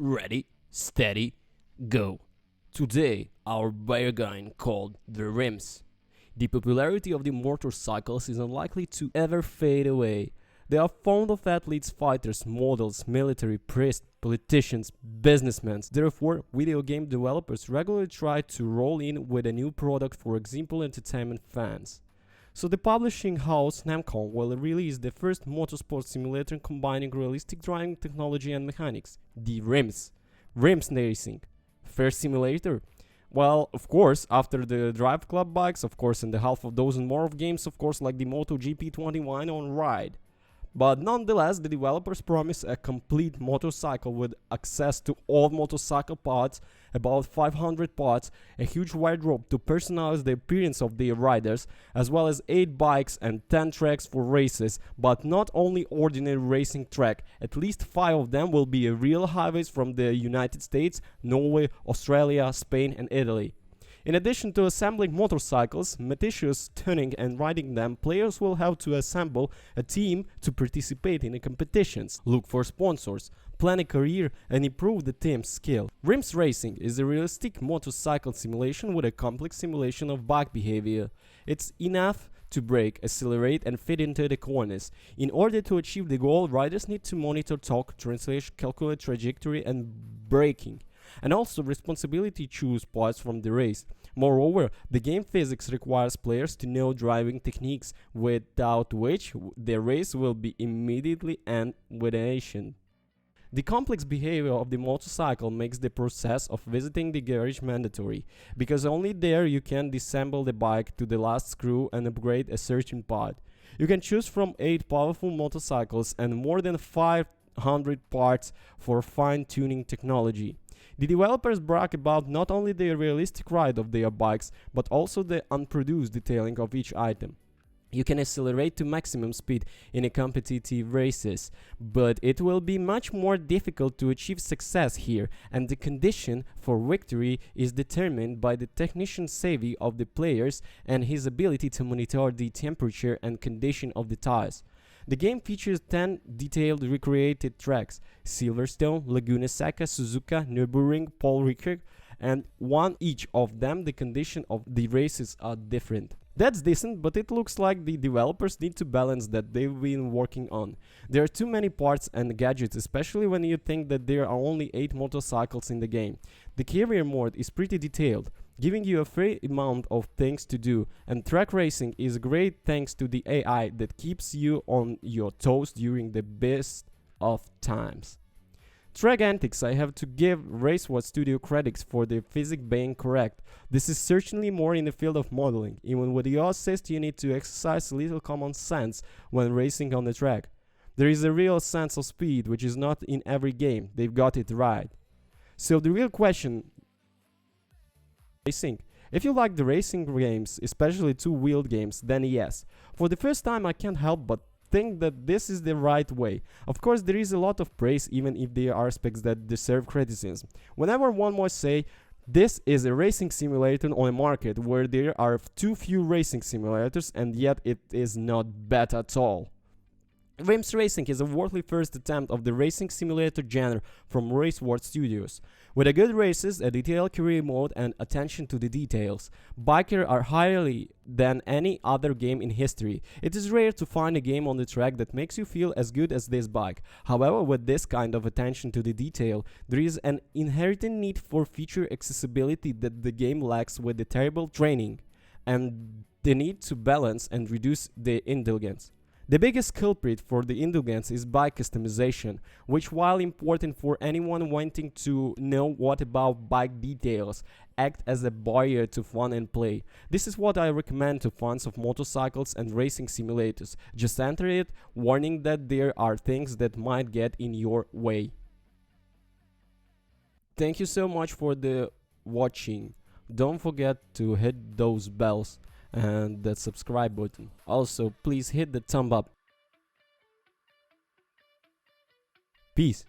Ready, steady, go. Today, our bargain called the RiMs. The popularity of the motorcycles is unlikely to ever fade away. They are fond of athletes, fighters, models, military, priests, politicians, businessmen. Therefore, video game developers regularly try to roll in with a new product for example entertainment fans. So the publishing house Namco will release the first motorsport simulator combining realistic driving technology and mechanics, the RiMs. RiMs Racing. First simulator? Well, of course, after the Drive Club bikes, of course, and the half of dozen more of games, of course, like the MotoGP 21 on Ride. But nonetheless, the developers promise a complete motorcycle with access to all motorcycle parts, about 500 parts, a huge wardrobe to personalize the appearance of their riders, as well as 8 bikes and 10 tracks for races, but not only ordinary racing track. At least 5 of them will be real highways from the United States, Norway, Australia, Spain and Italy. In addition to assembling motorcycles, meticulous tuning and riding them, players will have to assemble a team to participate in the competitions, look for sponsors, plan a career and improve the team's skill. RiMs Racing is a realistic motorcycle simulation with a complex simulation of bike behavior. It's enough to brake, accelerate and fit into the corners. In order to achieve the goal, riders need to monitor torque, translation, calculate trajectory and braking, and also responsibility choose parts from the race. Moreover, the game physics requires players to know driving techniques, without which the race will be immediately end with an action. The complex behavior of the motorcycle makes the process of visiting the garage mandatory, because only there you can disassemble the bike to the last screw and upgrade a certain part. You can choose from 8 powerful motorcycles and more than 500 parts for fine-tuning technology. The developers brag about not only the realistic ride of their bikes, but also the unproduced detailing of each item. You can accelerate to maximum speed in a competitive races, but it will be much more difficult to achieve success here, and the condition for victory is determined by the technician savvy of the players and his ability to monitor the temperature and condition of the tires. The game features 10 detailed recreated tracks: Silverstone, Laguna Seca, Suzuka, Nürburgring, Paul Ricard, and one each of them the condition of the races are different. That's decent, but it looks like the developers need to balance that they've been working on. There are too many parts and gadgets, especially when you think that there are only 8 motorcycles in the game. The career mode is pretty detailed, giving you a fair amount of things to do, and track racing is great thanks to the AI that keeps you on your toes during the best of times. Track antics, I have to give RaceWatch Studio credits for the physics being correct. This is certainly more in the field of modeling. Even with your assist, you need to exercise a little common sense when racing on the track. There is a real sense of speed, which is not in every game. They've got it right. So the real question: racing. If you like the racing games, especially two-wheeled games, then yes. For the first time, I can't help but think that this is the right way. Of course, there is a lot of praise, even if there are aspects that deserve criticism. Whenever one might say, this is a racing simulator on a market where there are too few racing simulators, and yet it is not bad at all. RiMs Racing is a worthy first attempt of the racing simulator genre from RaceWatch Studios. With a good races, a detailed career mode and attention to the details, bikers are higher than any other game in history. It is rare to find a game on the track that makes you feel as good as this bike. However, with this kind of attention to the detail, there is an inherent need for feature accessibility that the game lacks with the terrible training, and the need to balance and reduce the indulgence. The biggest culprit for the indulgence is bike customization, which, while important for anyone wanting to know what about bike details, act as a barrier to fun and play. This is what I recommend to fans of motorcycles and racing simulators. Just enter it, warning that there are things that might get in your way. Thank you so much for the watching. Don't forget to hit those bells and that subscribe button. Also, please hit the thumb up. Peace.